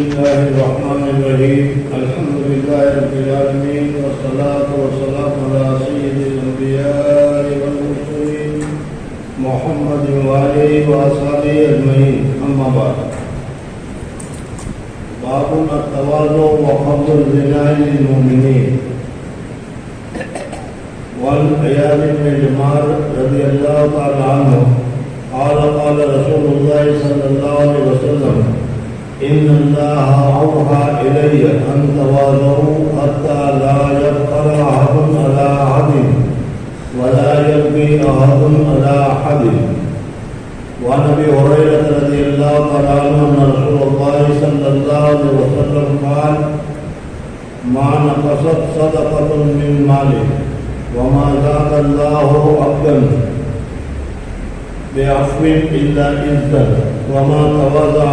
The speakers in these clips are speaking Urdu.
الله الرحمن الرحيم الحمد لله رب العالمين والصلاة والسلام على سيد الأنبياء والمرسلين محمد وآله وأصحابه أجمعين أما بعد باب التواضع وخفض الغناء للمؤمنين وعن عياض بن جمار رضي الله تعالى عنه قال رسول الله صلى الله عليه وسلم إن الله أوحى إلي أن تواضعوا حتى لا يفخر أحد على أحد ولا يبغي أحد على أحد. وعن أبي هريرة رضي الله تعالى عنه أن رسول الله صلى الله عليه وسلم قال ما نقصت صدقة من ماله وما زاد الله عبدا بعفو إلا عزا وما تواضع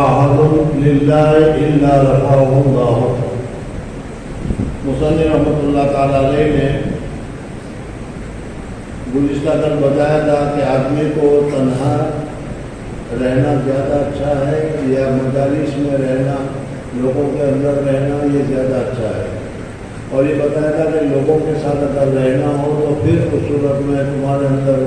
أحد لله إلا رفعه الله. مصنف رحمۃ اللہ تعالیٰ علیہ نے گزشتہ کل بتایا تھا کہ آدمی کو تنہا رہنا زیادہ اچھا ہے یا مجالس میں رہنا، لوگوں کے اندر رہنا یہ زیادہ اچھا ہے. اور یہ بتایا تھا کہ لوگوں کے ساتھ اگر رہنا ہو تو پھر اس صورت میں تمہارے اندر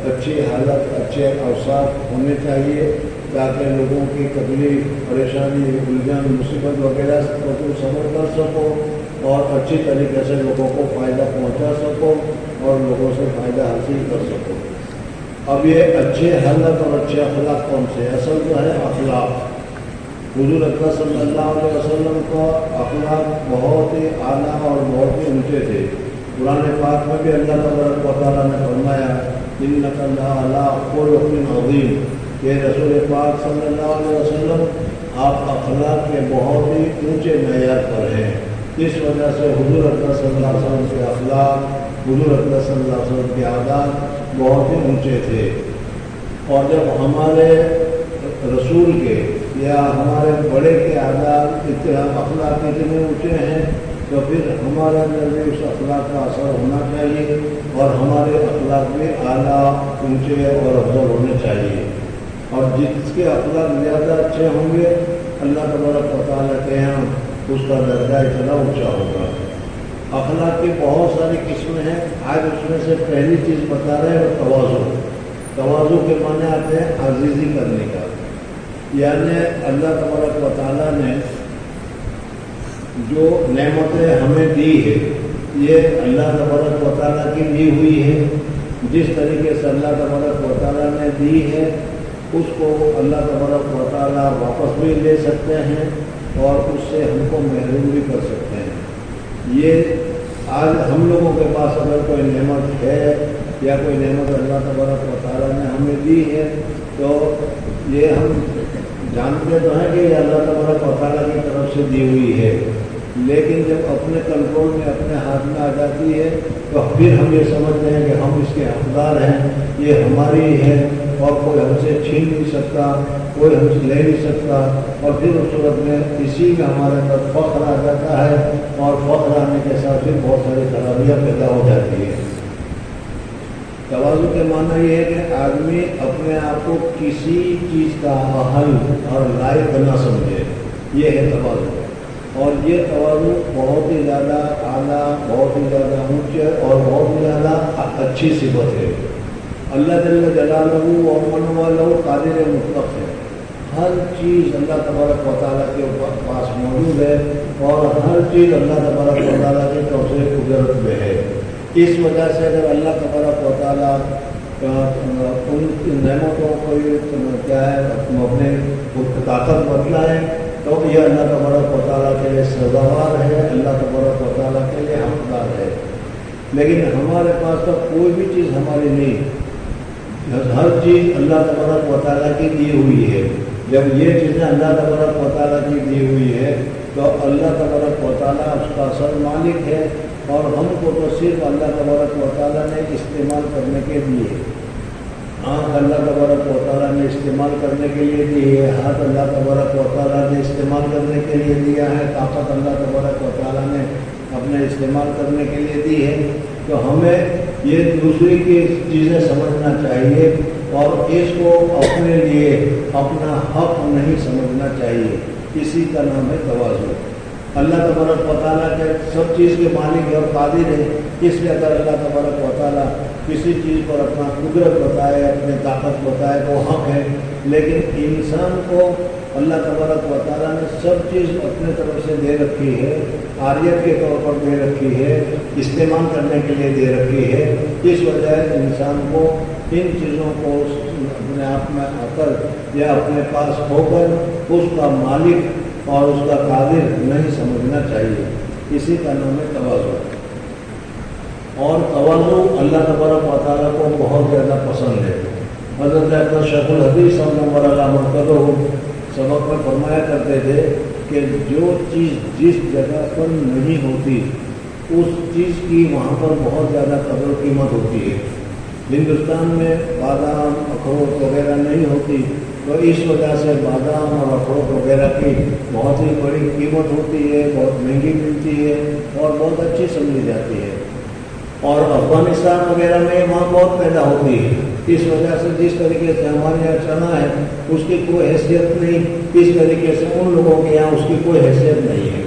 اچھی حالت، اچھے اوصاف ہونے چاہیے تاکہ لوگوں کی تکلیف، پریشانی، الجھن، مصیبت وغیرہ کو تم صبر کر سکو اور اچھی طریقے سے لوگوں کو فائدہ پہنچا سکو اور لوگوں سے فائدہ حاصل کر سکو. اب یہ اچھے حالت اور اچھے اخلاق کون سے؟ اصل جو ہے اخلاق. حضور اکرم صلی اللہ علیہ وسلم کا اخلاق بہت ہی اعلیٰ اور بہت ہی اونچے تھے. قرآن پاک میں بھی اللہ تبارک و تعالیٰ نے فرمایا انک لعلی خلق عظیم کہ رسول پاک صلی اللہ علیہ وسلم آپ اخلاق کے بہت ہی اونچے معیار پر ہیں. اس وجہ سے حضور اکرم صلی اللہ علیہ وسلم کے اخلاق، حضور اکرم صلی اللہ علیہ وسلم کے عادات بہت ہی اونچے تھے. اور جب ہمارے رسول کے یا ہمارے بڑے کے عادات اخلاق اتنے اونچے ہیں تو پھر ہمارے اندر بھی اس اخلاق کا اثر ہونا چاہیے اور ہمارے اخلاق بھی اعلیٰ، اونچے اور افضل ہونے چاہیے. اور جس کے اخلاق زیادہ اچھے ہوں گے اللہ تبارک و تعالیٰ کے یہاں اس کا درجہ اتنا اونچا ہوگا. اخلاق کی بہت ساری قسمیں ہیں. آج اس میں سے پہلی چیز بتا رہے ہیں وہ تواضع. تواضع کے معنی آتے ہیں عاجزی کرنے کا. یعنی اللہ تبارک و تعالیٰ نے جو نعمتیں ہمیں دی ہے یہ اللہ تبارک و تعالیٰ کی دی ہوئی ہے. جس طریقے سے اللہ تبارک و تعالیٰ نے دی ہے اس کو اللہ تبارک و تعالیٰ واپس بھی لے سکتے ہیں اور اس سے ہم کو محروم بھی کر سکتے ہیں. یہ آج ہم لوگوں کے پاس اگر کوئی نعمت ہے یا کوئی نعمت اللہ تبارک و تعالیٰ نے ہمیں دی ہے تو یہ ہم جانتے تو ہیں کہ یہ اللہ تبارک و تعالیٰ کی طرف سے دی ہوئی ہے، لیکن جب اپنے کنٹرول میں اپنے ہاتھ میں آ جاتی ہے تو پھر ہم یہ سمجھتے ہیں کہ ہم اس کے حقدار ہیں، یہ ہماری ہے اور کوئی ہم سے چھین نہیں سکتا، کوئی ہم سے لے نہیں سکتا. اور پھر اس صورت میں اسی میں ہمارے اندر فخر آ جاتا ہے اور فخر آنے کے ساتھ پھر بہت ساری خرابیاں پیدا ہو جاتی ہے. تواضع کے معنی یہ ہے کہ آدمی اپنے آپ کو کسی چیز کا اہل اور لائق نہ سمجھے، یہ ہے تواضع. اور یہ تواضع بہت ہی زیادہ اعلیٰ، بہت ہی زیادہ اونچے اور بہت ہی زیادہ اچھی صفت ہے. اللہ جل جلالہ و من والہ قادر مطلق ہے. ہر چیز اللہ تبارک و تعالیٰ کے پاس موجود ہے اور ہر چیز اللہ تبارک و تعالیٰ کے توسع قدرت میں ہے. اس وجہ سے اگر اللہ تبارک و تعالیٰ ان نعمتوں کو کیا ہے اپنے طاقت بدلائیں تو یہ اللہ تبارک و تعالیٰ کے لیے سزاوار ہے، اللہ تبارک و تعالیٰ کے لیے حقدار ہے. لیکن ہمارے پاس تو کوئی بھی چیز ہماری نہیں، ہر چیز اللہ تبارک و تعالیٰ کی دی ہوئی ہے. جب یہ چیزیں اللہ تبارک و تعالیٰ کی دی ہوئی ہے تو اللہ تبارک و تعالیٰ اس کا اصل مالک ہے اور ہم کو تو صرف اللہ تبارک و تعالیٰ نے استعمال کرنے کے لیے. آنکھ اللہ تبارک و تعالیٰ نے استعمال کرنے کے لیے دی ہے، ہاتھ اللہ تبارک و تعالیٰ نے استعمال کرنے کے لیے دیا ہے، طاقت اللہ تبارک و تعالیٰ نے اپنے استعمال کرنے کے لیے دی ہے. تو ہمیں یہ دوسری کی چیزیں سمجھنا چاہیے اور اس کو اپنے لیے اپنا حق نہیں سمجھنا چاہیے. اسی کا نام ہے تواضع. اللہ تبارک و تعالیٰ کے سب چیز کے مالک اور قادر ہے. اس لیے اگر اللہ تبارک و تعالیٰ کسی چیز پر اپنا قدرت بتائے، اپنی طاقت بتائے وہ حق ہے. لیکن انسان کو اللہ تبارک و تعالیٰ نے سب چیز اپنے طرف سے دے رکھی ہے، عاریت کے طور پر دے رکھی ہے، استعمال کرنے کے لیے دے رکھی ہے. اس وجہ سے انسان کو ان چیزوں کو اپنے آپ میں آ کر یا اپنے پاس ہو کر اس کا مالک اور اس کا قادر نہیں سمجھنا چاہیے. اسی کا نام ہے تواضع. اور تواضع اللہ تبارک و تعالیٰ کو بہت زیادہ پسند ہے. حضرت اکبر شیخ الحدیث صلی اللہ علیہ وسلم سبق میں فرمایا کرتے تھے کہ جو چیز جس جگہ پر نہیں ہوتی اس چیز کی وہاں پر بہت زیادہ قدر و قیمت ہوتی ہے. ہندوستان میں بادام اخروٹ وغیرہ نہیں ہوتی تو اس وجہ سے بادام اور اخروٹ وغیرہ کی بہت ہی بڑی قیمت ہوتی ہے، بہت مہنگی ملتی ہے اور بہت اچھی سمجھی جاتی ہے. اور افغانستان وغیرہ میں وہاں بہت پیدا ہوتی ہے. اس وجہ سے جس طریقے سے ہمارے یہاں چنا ہے اس کی کوئی حیثیت نہیں، اس طریقے سے ان لوگوں کے یہاں اس کی کوئی حیثیت نہیں ہے.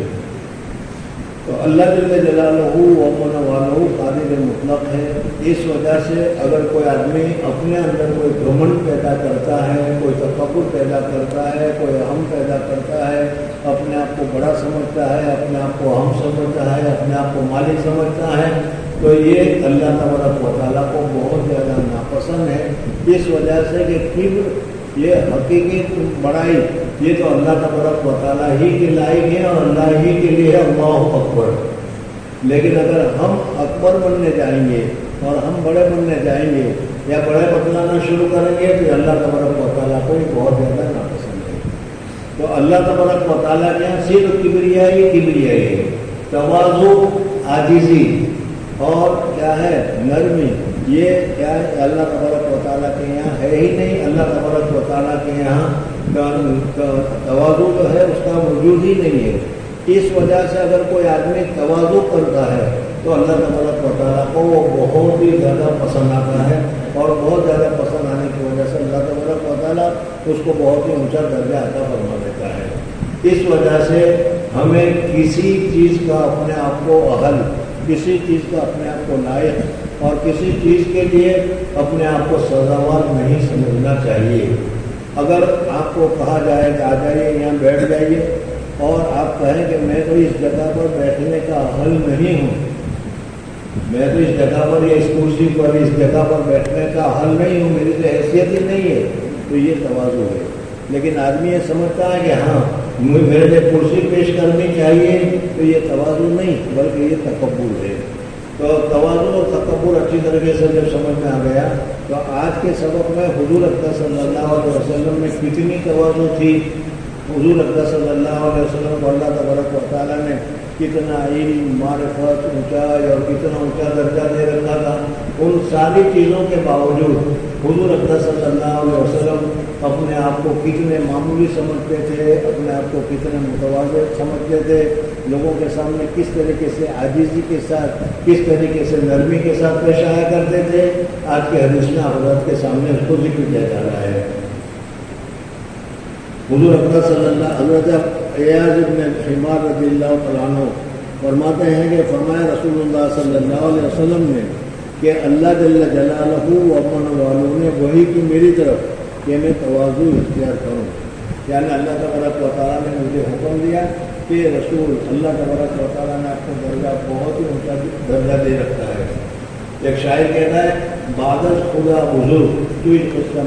تو اللہ جل جلالہ ومن والہ قادر مطلق ہے. اس وجہ سے اگر کوئی آدمی اپنے اندر کوئی گھمنڈ پیدا کرتا ہے، کوئی تکبر پیدا کرتا ہے، کوئی اہم پیدا کرتا ہے، اپنے آپ کو بڑا سمجھتا ہے، اپنے آپ کو اہم سمجھتا ہے، اپنے آپ کو مالک سمجھتا ہے، تو یہ اللہ تبارک و تعالیٰ کو بہت زیادہ ناپسند ہے. اس وجہ سے کہ کبر یہ حقیقی بڑائی یہ تو اللہ تبارک و تعالیٰ ہی کے لائق ہے اور اللہ ہی کے لیے ہے اللہ اکبر. لیکن اگر ہم اکبر بننے جائیں گے اور ہم بڑے بننے جائیں گے یا بڑے بتلانا شروع کریں گے تو اللہ تبارک و تعالیٰ کو بہت زیادہ ناپسند ہے. تو اللہ تبارک و تعالیٰ کے یہاں صرف کبریائی ہے. تواضع، عاجزی اور کیا ہے نرمی، یہ کیا ہے اللہ تبارک و تعالیٰ کے یہاں ہے ہی نہیں. اللہ تبارک و تعالیٰ کے یہاں تواضع جو ہے اس کا وجود ہی نہیں ہے. اس وجہ سے اگر کوئی آدمی تواضع کرتا ہے تو اللہ تبارک و تعالیٰ کو وہ بہت ہی زیادہ پسند آتا ہے اور بہت زیادہ پسند آنے کی وجہ سے اللہ تبارک و تعالیٰ اس کو بہت ہی اونچا درجہ عطا فرما دیتا ہے. اس وجہ سے ہمیں کسی چیز کا اپنے آپ کو اہل، کسی چیز کا اپنے آپ کو لائق اور کسی چیز کے لیے اپنے آپ کو سزاوار نہیں سمجھنا چاہیے. اگر آپ کو کہا جائے کہ آ جائیے یہاں بیٹھ جائیے اور آپ کہیں کہ میں تو اس جگہ پر بیٹھنے کا اہل نہیں ہوں، میں تو اس جگہ پر یا اس کرسی پر اس جگہ پر بیٹھنے کا اہل نہیں ہوں، میری تو حیثیت ہی نہیں ہے، تو یہ تواضع ہے. لیکن آدمی یہ سمجھتا ہے کہ ہاں میرے لیے کرسی پیش کرنی چاہیے، تو یہ تواضع نہیں بلکہ یہ تکبر ہے. تو تواضع اور تکبر اچھی طریقے سے جب سمجھ میں آ گیا تو آج کے سبق میں حضور اقدس صلی اللہ علیہ وسلم میں کتنی تواضع تھی. حضور اقدس صلی اللہ علیہ وسلم کو اللہ تبارک و تعالیٰ نے کتنا علم، معرفت، اونچائی اور کتنا اونچا درجہ دے رکھا تھا. ان ساری چیزوں کے باوجود حضور اقدس صلی اللہ علیہ وسلم اپنے آپ کو کتنے معمولی سمجھتے تھے، اپنے آپ کو کتنے متواضع سمجھتے تھے، لوگوں کے سامنے کس طریقے سے عاجزی کے ساتھ، کس طریقے سے نرمی کے ساتھ پیش آیا کرتے تھے. آج کے حدیث میں حضرت کے سامنے اس کو ذکر کیا جا رہا ہے. حضور اقدس صلی اللہ حضرت ایاز بن حمار رضی اللہ تعالیٰ عنہ فرماتے ہیں کہ فرمایا رسول اللہ صلی اللہ علیہ وسلم نے کہ اللہ جل جلالہ ومن والوں نے وہی کی میری طرف کہ میں تواضع اختیار کروں. یعنی اللہ تبارک و تعالیٰ نے مجھے حکم دیا کہ رسول اللہ تبارک و تعالیٰ نے آپ کو درجہ بہت ہی اونچا درجہ دے رکھا ہے. ایک شاعر کہتا ہے بادل خدا بزرگ تو اس کا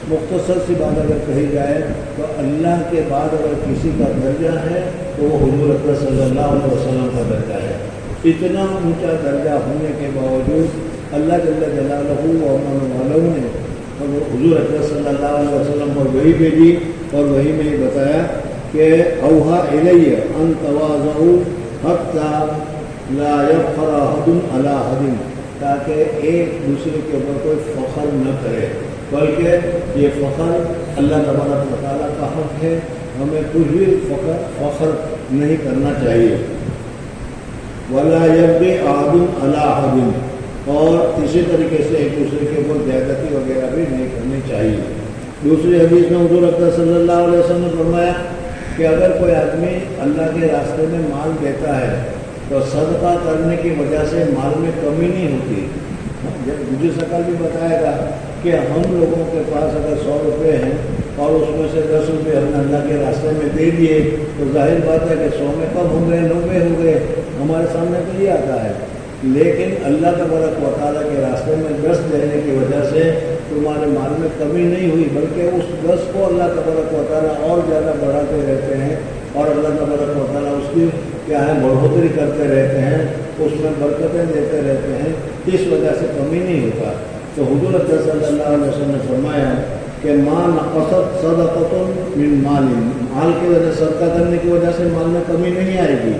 مختصر سی بات اگر کہی جائے تو اللہ کے بعد اگر کسی کا درجہ ہے تو وہ حضور اقدس صلی اللہ علیہ وسلم کا درجہ ہے. اتنا اونچا درجہ ہونے کے باوجود اللہ جل جلالہ ومن والہ نے حضور اقدس صلی اللہ علیہ وسلم پر وحی بھیجی اور وحی میں یہ بتایا کہ اوحا الی ان تواضعوا حتی لا یفخر احد علی احد، تاکہ ایک دوسرے کے اوپر کوئی فخر نہ کرے، بلکہ یہ فخر اللہ تبارک و تعالیٰ کا حق ہے، ہمیں کچھ بھی فخر نہیں کرنا چاہیے. ولا یبغی احد علی احد، اور اسی طریقے سے ایک دوسرے کے اوپر زیادتی وغیرہ بھی نہیں کرنی چاہیے۔ دوسری حدیث میں حضور اکرم صلی اللہ علیہ وسلم نے فرمایا کہ اگر کوئی آدمی اللہ کے راستے میں مال دیتا ہے تو صدقہ کرنے کی وجہ سے مال میں کمی نہیں ہوتی۔ مجھے سکل بھی بتایا گا کہ ہم لوگوں کے پاس اگر 100 روپے ہیں اور اس میں سے 10 روپے ہم نے اللہ کے راستے میں دے دیے تو ظاہر بات ہے کہ 100 میں کم ہو گئے، 90 ہو گئے، ہمارے سامنے تو یہ آتا ہے۔ لیکن اللہ تبارک و تعالیٰ کے راستے میں 10 دینے کی وجہ سے تمہارے مال میں کمی نہیں ہوئی، بلکہ اس 10 کو اللہ تبارک و تعالیٰ اور زیادہ بڑھاتے رہتے ہیں اور اللہ تبارک و تعالیٰ اس کی کیا ہے بڑھوتری کرتے رہتے ہیں، اس میں برکتیں دیتے رہتے ہیں، اس وجہ سے کمی نہیں ہوتا۔ تو حضور اکرم صلی اللہ علیہ وسلم نے فرمایا کہ ما نقصت صدقۃ من مال، مال کی وجہ سے صدقہ کرنے کی وجہ سے مال میں کمی نہیں آئے گی۔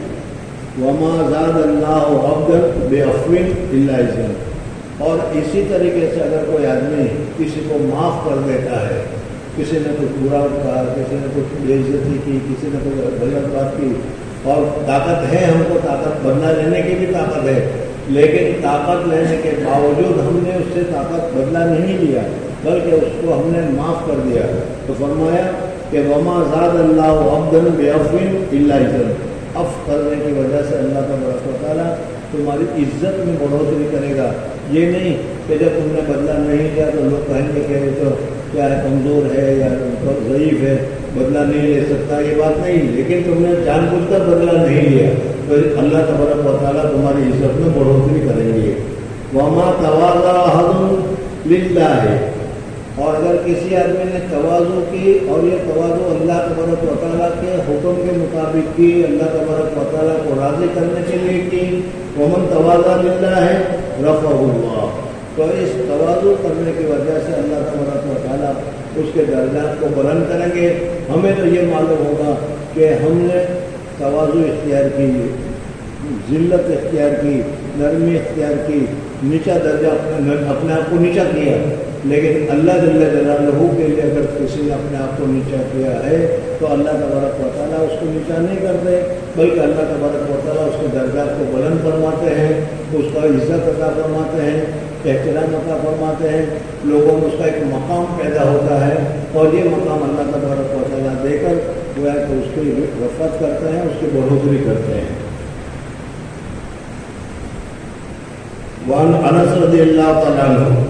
وما زاد اللہ عبدا بعفو الا عزا، اور اسی طریقے سے اگر کوئی آدمی کسی کو معاف کر دیتا ہے، کسی نے کچھ برا کہا، کسی نے کچھ بے عزتی کی، کسی نے کچھ غلط بات کی، اور طاقت ہے، ہم کو طاقت بدلہ لینے کی بھی طاقت ہے، لیکن طاقت لینے کے باوجود ہم نے اس سے طاقت بدلہ نہیں لیا بلکہ اس کو ہم نے معاف کر دیا، تو فرمایا کہ وما زاد اللہ عبدا بعفو الا عزا، عفو کرنے کی وجہ سے اللہ تبارک و تعالیٰ تمہاری عزت میں بڑھوتری کرے گا۔ یہ نہیں کہ جب تم نے بدلہ نہیں لیا تو لوگ کہیں گے کہ یہ تو کیا ہے، کمزور ہے یا ضعیف ہے، بدلہ نہیں لے سکتا، یہ بات نہیں، لیکن تم نے جان بوجھ کر بدلہ نہیں لیا تو اللہ تبارک و تعالیٰ تمہاری عزت میں بڑھوتری کریں گے۔ وما تواضع احد للہ، اور اگر کسی آدمی نے تواضع کی اور یہ تواضع اللہ تبارک و تعالیٰ کے حکم کے مطابق کی، اللہ تبارک و تعالیٰ کو راضی کرنے کے لیے کی، ومن تواضع للہ رفعہ اللہ، تو اس تواضع کرنے کی وجہ سے اللہ تبارک و تعالیٰ اس کے درجات کو بلند کریں گے۔ ہمیں تو یہ معلوم ہوگا کہ ہم نے تواضع اختیار کی، ذلت اختیار کی، نرمی اختیار کی، نیچا درجہ اپنے آپ کو نیچا کیا، لیکن اللہ جل جلالہ کے لیے اگر کسی نے اپنے آپ کو نیچا کیا ہے تو اللہ تبارک و تعالیٰ اس کو نیچا نہیں کرتے، بلکہ اللہ تبارک و تعالیٰ اس کے درجات کو بلند فرماتے ہیں، اس کا عزت عطا فرماتے ہیں، احترام عطا فرماتے ہیں، لوگوں میں اس کا ایک مقام پیدا ہوتا ہے، اور یہ مقام اللہ تبارک و تعالیٰ دے کر گویا کہ اس کی رفعت کرتے ہیں، اس کی بڑھوتری کرتے ہیں۔ وعن انس رضی اللہ تعالیٰ عنہ،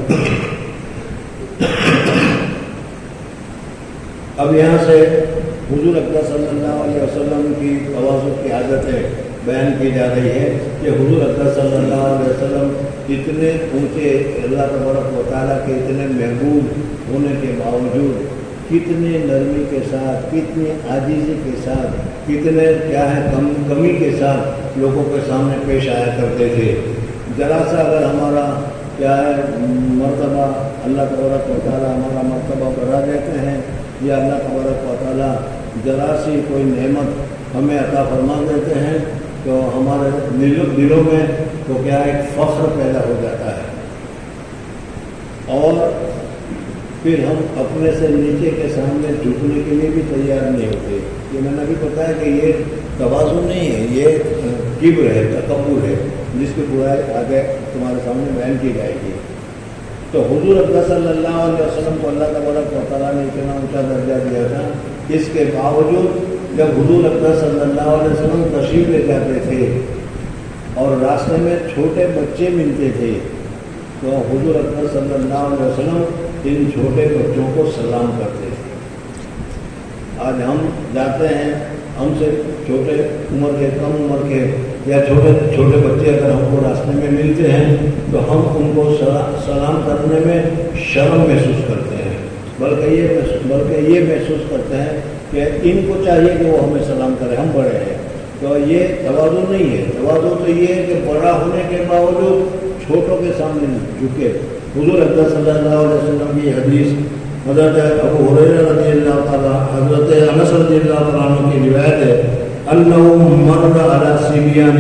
اب یہاں سے حضور اکرم صلی اللہ علیہ وسلم کی تواضع کی عادتیں بیان کی جا رہی ہے کہ حضور اکرم صلی اللہ علیہ وسلم اتنے اونچے، اللہ تبارک و تعالیٰ کے اتنے محبوب ہونے کے باوجود کتنی نرمی کے ساتھ، کتنی عاجزی کے ساتھ، کتنے کیا ہے کمی کے ساتھ لوگوں کے سامنے پیش آیا کرتے تھے۔ ذرا سا اگر ہمارا کیا ہے مرتبہ اللہ تبارک و تعالیٰ ہمارا مرتبہ بڑھا دیتے ہیں، یا اللہ تبارک و تعالیٰ ذرا سی کوئی نعمت ہمیں عطا فرما دیتے ہیں تو ہمارے دلوں میں تو کیا ایک فخر پیدا ہو جاتا ہے، اور پھر ہم اپنے سے نیچے کے سامنے جھکنے کے لیے بھی تیار نہیں ہوتے۔ یہ میں نے بھی بتایا کہ یہ تواضع نہیں ہے، یہ کبر ہے، تکبر ہے، جس کی برائی آگے تمہارے سامنے بیان کی جائے گی۔ تو حضور اکرم صلی اللہ علیہ وسلم کو اللہ تبارک و تعالیٰ نے اتنا اونچا درجہ دیا تھا، اس کے باوجود جب حضور اکرم صلی اللہ علیہ وسلم تشریف لے جاتے تھے اور راستے میں چھوٹے بچے ملتے تھے تو حضور اکرم صلی اللہ علیہ وسلم ان چھوٹے بچوں کو سلام کرتے تھے۔ آج ہم جاتے ہیں، ہم سے چھوٹے عمر کے، کم عمر کے یا چھوٹے بچے اگر ہم کو راستے میں ملتے ہیں تو ہم ان کو سلام کرنے میں شرم محسوس کرتے ہیں، بلکہ یہ محسوس کرتے ہیں کہ ان کو چاہیے کہ وہ ہمیں سلام کرے، ہم بڑے ہیں۔ تو یہ تواضع نہیں ہے، تواضع تو یہ ہے کہ بڑا ہونے کے باوجود چھوٹوں کے سامنے جھکے۔ حضور اکرم صلی اللہ علیہ وسلم کی حدیث حضرت ابو ہریرہ رضی اللہ تعالیٰ، حضرت انس رضی اللہ تعالیٰ عنہ کی روایت ہے، انہ مر علی صبیان،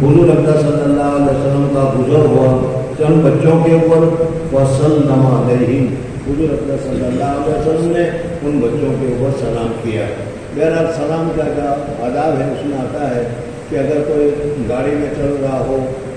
حضور اکرم صلی اللہ علیہ وسلم کا گزر ہوا چند بچوں کے اوپر، وسلم علیہم، حضور اکرم صلی اللہ علیہ وسلم نے ان بچوں کے اوپر سلام کیا۔ بہرحال سلام کا آداب ہے، اس میں آتا ہے کہ اگر کوئی گاڑی میں چل رہا ہو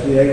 CID